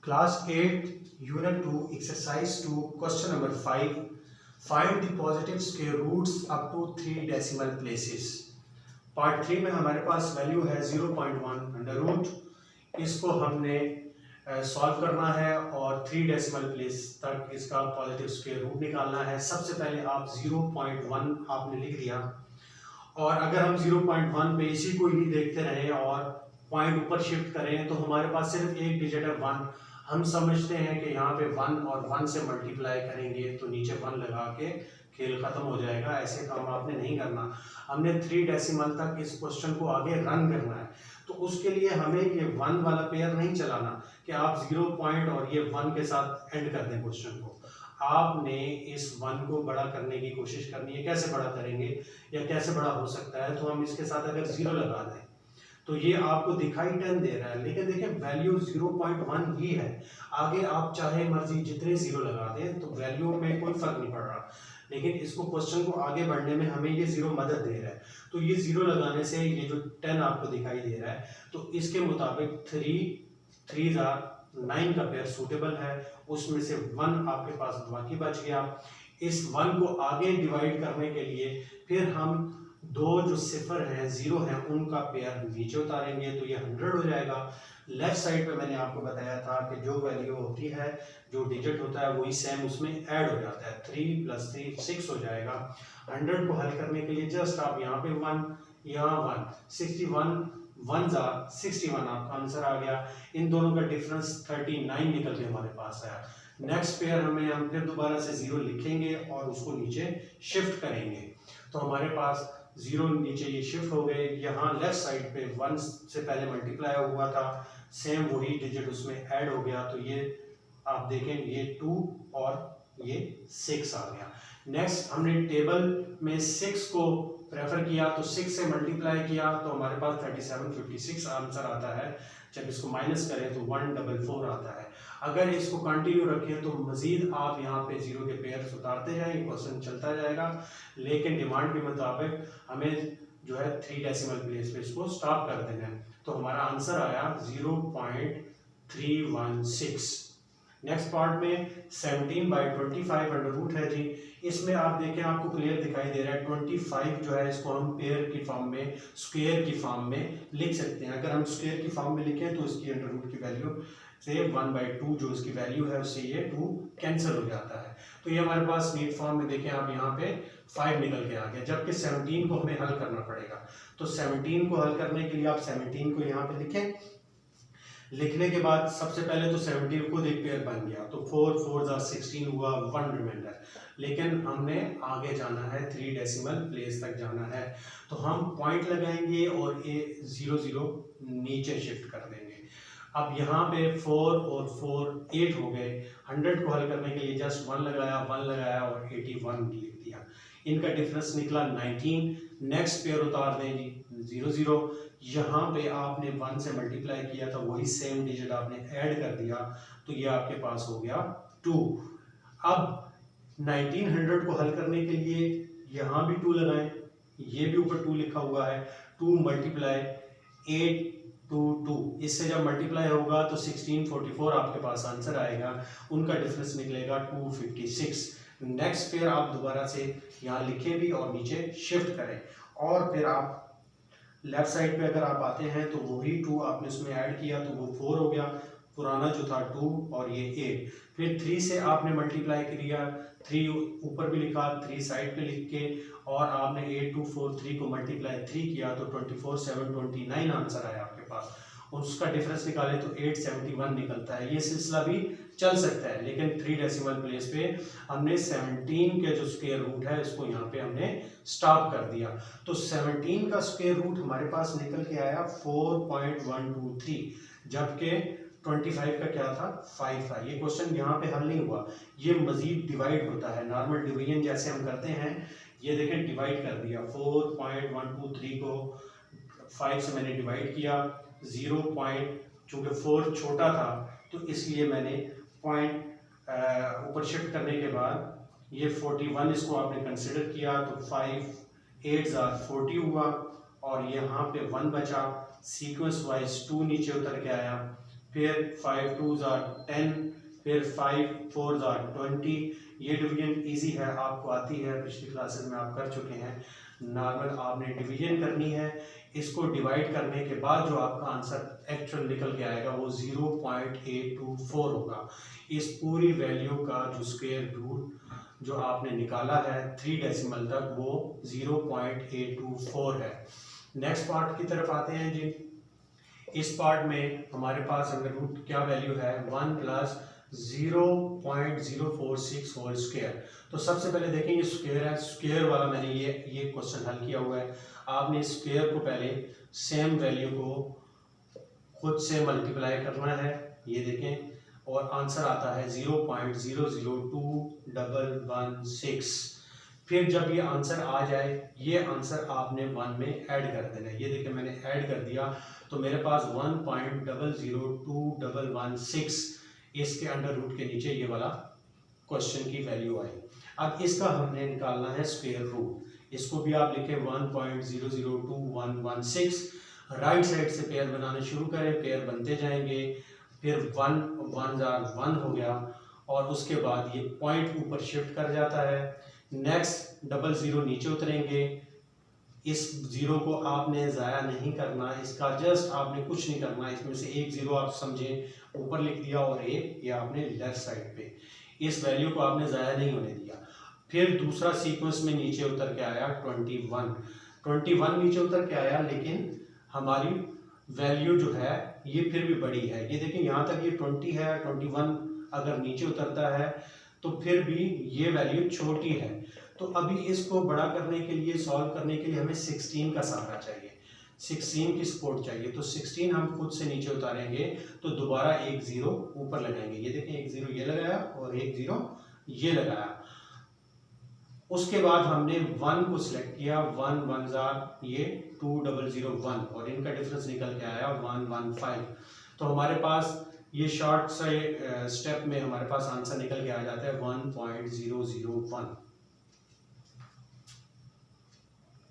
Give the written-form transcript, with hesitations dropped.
Class 8, Unit 2, Exercise 2, Question number 5. Find the positive square roots up to 3 decimal places. Part 3 में हमारे पास value है 0.1 under root. इसको हमने solve करना है और 3 डेसिमल प्लेस तक इसका पॉजिटिव स्क्वायर रूट निकालना है। सबसे पहले आप 0.1 आपने लिख दिया, और अगर हम 0.1 पे इसी को ही देखते रहें और पॉइंट ऊपर शिफ्ट करें तो हमारे पास सिर्फ एक डिजिट है 1। हम समझते हैं कि यहाँ पे 1 और 1 से मल्टीप्लाई करेंगे तो नीचे 1 लगा के खेल खत्म हो जाएगा। ऐसे काम आपने नहीं करना, हमने 3 डेसिमल तक इस क्वेश्चन को आगे रन करना है। तो उसके लिए हमें ये 1 वाला पेयर नहीं चलाना कि आप 0 पॉइंट और ये 1 के साथ एंड कर दें क्वेश्चन को। आपने इस 1 को बड़ा करने की कोशिश करनी है। कैसे बड़ा करेंगे या कैसे बड़ा हो सकता है, तो हम इसके साथ अगर 0 लगा दें तो ये आपको दिखाई 10 दे रहा है, लेकिन देखिए वैल्यू 0.1 ही है। आगे आप चाहे मर्जी जितने 0 लगा दें तो वैल्यू में कोई फर्क नहीं पड़ रहा, लेकिन इसको क्वेश्चन को आगे बढ़ने में हमें ये 0 मदद दे रहा है। तो ये 0 लगाने से ये जो 10 आपको दिखाई दे रहा है, तो इसके मुताबिक 3 9 का पेयर सूटेबल है। उसमें से 1 आपके पास बाकी बच गया। इस 1 को आगे डिवाइड करने के लिए फिर हम दो जो सिफर हैं 0 हैं उनका पेयर नीचे उतारेंगे तो ये 100 हो जाएगा। लेफ्ट साइड पे मैंने आपको बताया था कि जो वैल्यू होती है, जो डिजिट होता है वही सेम उसमें ऐड हो जाता है। 3 + 3 6 हो जाएगा। 100 को हल करने के लिए जस्ट आप यहाँ पे 1 यहाँ 1 61 1 61 आपका आंसर आ गया। इन दोनों का डिफरेंस 39 निकल के हमारे पास आया। नेक्स्ट पेयर हम फिर दोबारा से 0 लिखेंगे और उसको नीचे शिफ्ट करेंगे तो हमारे पास 0 नीचे ये शिफ्ट हो गए। यहाँ लेफ्ट साइड पे 1 से पहले मल्टीप्लाई हुआ था, सेम वही डिजिट उसमें ऐड हो गया तो ये आप देखें ये 2 और ये 6 आ गया। नेक्स्ट हमने टेबल में 6 को प्रेफर किया तो 6 से मल्टीप्लाई किया तो हमारे पास 3756 आंसर आता है। जब इसको माइनस करें तो 144 आता है। अगर इसको कंटिन्यू रखें तो मजीद आप यहाँ पे 0 के पेयर्स उतारते जाएंगे, क्वेश्चन चलता जाएगा, लेकिन डिमांड के मुताबिक हमें जो है 3 डेसिमल प्लेस पे इसको स्टॉप कर देना है। तो हमारा आंसर आया 0.316। नेक्स्ट पार्ट में 17/25 अंडर रूट है जी। इसमें आप देखें आपको क्लियर दिखाई दे रहा है 25 जो है इसको हम पेयर की फॉर्म में, स्क्वायर की फॉर्म में लिख सकते हैं। अगर हम स्क्वायर की फॉर्म में लिखें तो इसकी अंडर रूट की वैल्यू से 1/2 जो इसकी वैल्यू है उससे ये 2 कैंसिल हो जाता है। तो ये हमारे पास नीट फॉर्म में देखें आप यहाँ पे 5 निकल के आ गया, जबकि 17 को हमें हल करना पड़ेगा। तो 17 को हल करने के लिए आप 17 को यहाँ पे लिखें। लिखने के बाद सबसे पहले तो 17 खुद एक पेयर बन गया तो 4 4 16 हुआ, 1 रिमाइंडर। लेकिन हमने आगे जाना है 3 डेसिमल प्लेस तक जाना है तो हम पॉइंट लगाएंगे और ये 0 0 नीचे शिफ्ट कर देंगे। अब यहाँ पे 4 और 4 8 हो गए। 100 को हल करने के लिए जस्ट 1 लगाया और 81 लिख दिया। इनका डिफरेंस निकला 19। नेक्स्ट पेयर उतार दें जी 0 0। यहाँ पे आपने 1 से मल्टीप्लाई किया था वही सेम डिजिट आपने ऐड कर दिया तो ये आपके पास हो गया 2। अब 1900 को हल करने के लिए यहाँ भी 2 लगाएं, ये भी ऊपर 2 लिखा हुआ है। 2 × 8 2 2, इससे जब मल्टीप्लाई होगा तो 1644 आपके पास आंसर आएगा। उनका डिफरेंस निकलेगा 256। नेक्स्ट पेयर आप दोबारा से यहाँ लिखें भी और नीचे शिफ्ट करें, और फिर आप लेफ्ट साइड पे अगर आप आते हैं तो वही 2 आपने उसमें ऐड किया तो वो 4 हो गया, पुराना जो था 2 और ये 8। फिर 3 से आपने मल्टीप्लाई किया, 3 ऊपर भी लिखा, 3 साइड पे लिख के, और आपने 8 2 4 3 को मल्टीप्लाई 3 किया तो 24 7 29 आंसर आया आपके पास। उसका डिफरेंस निकाले तो 871 निकलता है। ये सिलसिला भी चल सकता है, लेकिन 3 डेसिमल प्लेस पे हमने 17 के जो स्क्वायर रूट है इसको यहाँ पे हमने स्टॉप कर दिया। तो 17 का स्क्वायर रूट हमारे पास निकल के आया 4.123, जबकि 25 का क्या था 5 था। ये क्वेश्चन यहाँ पे हल नहीं हुआ, ये मजीद डिवाइड होता है। नॉर्मल डिवीजन जैसे हम करते हैं, ये देखें डिवाइड कर दिया। 4.123 को 5 से मैंने डिवाइड किया। 0 पॉइंट चूँकि 4 छोटा था तो इसलिए मैंने पॉइंट ऊपर शिफ्ट करने के बाद ये 41 इसको आपने कंसिडर किया तो 5 8 40 हुआ, और यहाँ पे 1 बचा। सीक्वेंस वाइज 2 नीचे उतर के आया फिर 5 2s are 10, फिर 5 4s are 20। ये डिवीजन इजी है, आपको आती है, पिछली क्लासेस में आप कर चुके हैं। नॉर्मल आपने डिवीजन करनी है, इसको डिवाइड करने के बाद जो आपका आंसर एक्चुअल निकल के आएगा वो 0.824 होगा। इस पूरी वैल्यू का जो स्क्वायर रूट जो आपने निकाला है 3 डेसिमल तक वो 0.824 है। नेक्स्ट पार्ट की तरफ आते हैं जी। इस पार्ट में हमारे पास अंडर रूट क्या वैल्यू है 1 प्लस 0.046 होल स्क्वायर। तो सबसे पहले देखें ये स्क्वायर है, स्क्वायर वाला मैंने ये क्वेश्चन हल किया हुआ है। आपने स्क्वायर को पहले सेम वैल्यू को खुद से मल्टीप्लाई करना है, ये देखें, और आंसर आता है 0.002116। फिर जब ये आंसर आ जाए ये आंसर आपने 1 में ऐड कर देना है। ये देखिए मैंने ऐड कर दिया तो मेरे पास 1.002116 इसके अंडर रूट के नीचे ये वाला क्वेश्चन की वैल्यू आई। अब इसका हमने निकालना है स्क्वायर रूट। इसको भी आप लिखें 1.002116। राइट साइड से पेयर बनाना शुरू करें, पेयर बनते जाएंगे, फिर 1 1 हो गया और उसके बाद ये पॉइंट ऊपर शिफ्ट कर जाता है। नेक्स्ट 00 नीचे उतरेंगे। इस जीरो को आपने ज़ाया नहीं करना, इसका जस्ट आपने कुछ नहीं करना, इसमें से एक जीरो आप समझें ऊपर लिख दिया और एक ये आपने लेफ्ट साइड पे, इस वैल्यू को आपने ज़ाया नहीं होने दिया। फिर दूसरा सीक्वेंस में नीचे उतर के आया 21 नीचे उतर के आया, लेकिन हमारी वैल्यू जो है ये फिर भी बड़ी है। ये देखिए यहाँ तक ये 20 है, 21 अगर नीचे उतरता है तो फिर भी ये वैल्यू छोटी है। तो अभी इसको बड़ा करने के लिए, सॉल्व करने के लिए हमें 16 का सहारा चाहिए, 16 की सपोर्ट चाहिए। तो 16 हम खुद से नीचे उतारेंगे तो दोबारा एक जीरो ऊपर लगाएंगे। ये देखें एक जीरो ये लगाया और एक जीरो ये लगाया। उसके बाद हमने 1 को सिलेक्ट किया, 1 1 ये 2001 और इनका डिफरेंस निकल के आया 115। तो हमारे पास ये शॉर्ट से स्टेप में हमारे पास आंसर निकल के आ जाता है 1.001।